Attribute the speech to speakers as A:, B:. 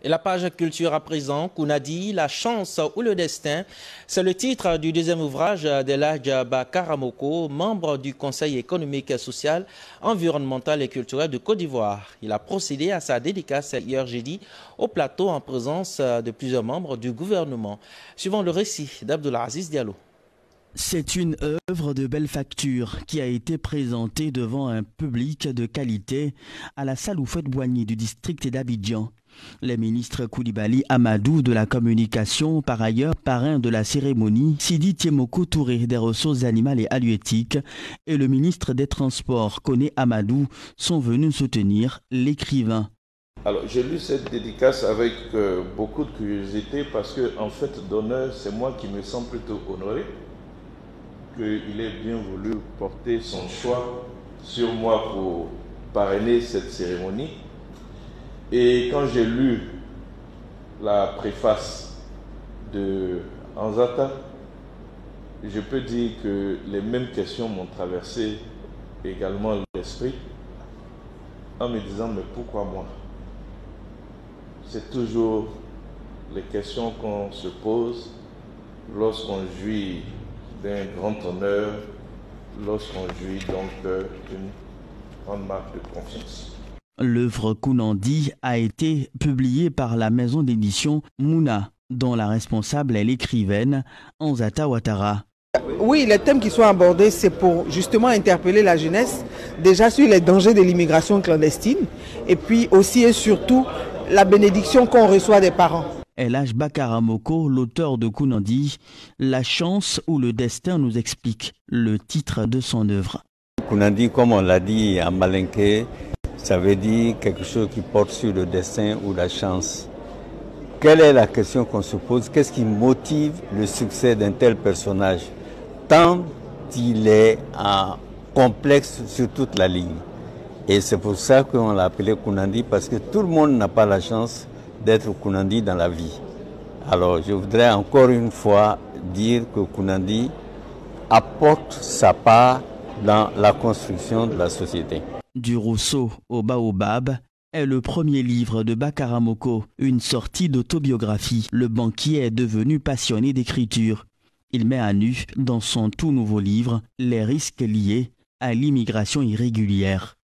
A: Et la page culture à présent, Kounadi, la chance ou le destin, c'est le titre du deuxième ouvrage d'Elhadji Bakar Amoko, membre du Conseil économique, social, environnemental et culturel de Côte d'Ivoire. Il a procédé à sa dédicace hier jeudi au plateau en présence de plusieurs membres du gouvernement. Suivant le récit d'Abdoulaziz Diallo.
B: C'est une œuvre de belle facture qui a été présentée devant un public de qualité à la salle Houphouët-Boigny du district d'Abidjan. Les ministres Koulibaly Amadou de la communication, par ailleurs parrain de la cérémonie, Sidi Tiemoko Touré des ressources animales et halieutiques et le ministre des Transports, Koné Amadou, sont venus soutenir l'écrivain.
C: Alors j'ai lu cette dédicace avec beaucoup de curiosité parce que en fait d'honneur, c'est moi qui me sens plutôt honoré qu'il ait bien voulu porter son choix sur moi pour parrainer cette cérémonie. Et quand j'ai lu la préface de Anzata, je peux dire que les mêmes questions m'ont traversé également l'esprit en me disant mais pourquoi moi? C'est toujours les questions qu'on se pose lorsqu'on jouit d'un grand honneur, lorsqu'on jouit donc d'une grande marque de confiance.
B: L'œuvre Kounandi a été publiée par la maison d'édition Mouna, dont la responsable est l'écrivaine Anzata Ouattara.
D: Oui, les thèmes qui sont abordés, c'est pour justement interpeller la jeunesse, déjà sur les dangers de l'immigration clandestine, et puis aussi et surtout la bénédiction qu'on reçoit des parents.
B: Elhadji Bakar Amoko, l'auteur de Kounandi, La chance ou le destin, nous explique le titre de son œuvre.
E: Kounandi, comme on l'a dit en malinké, ça veut dire quelque chose qui porte sur le destin ou la chance. Quelle est la question qu'on se pose? Qu'est-ce qui motive le succès d'un tel personnage? Tant il est complexe sur toute la ligne. Et c'est pour ça qu'on l'a appelé Kounandi, parce que tout le monde n'a pas la chance d'être Kounandi dans la vie. Alors je voudrais encore une fois dire que Kounandi apporte sa part dans la construction de la société.
B: Du Rousseau au Baobab est le premier livre de Bakar Amoko, une sortie d'autobiographie. Le banquier est devenu passionné d'écriture. Il met à nu dans son tout nouveau livre les risques liés à l'immigration irrégulière.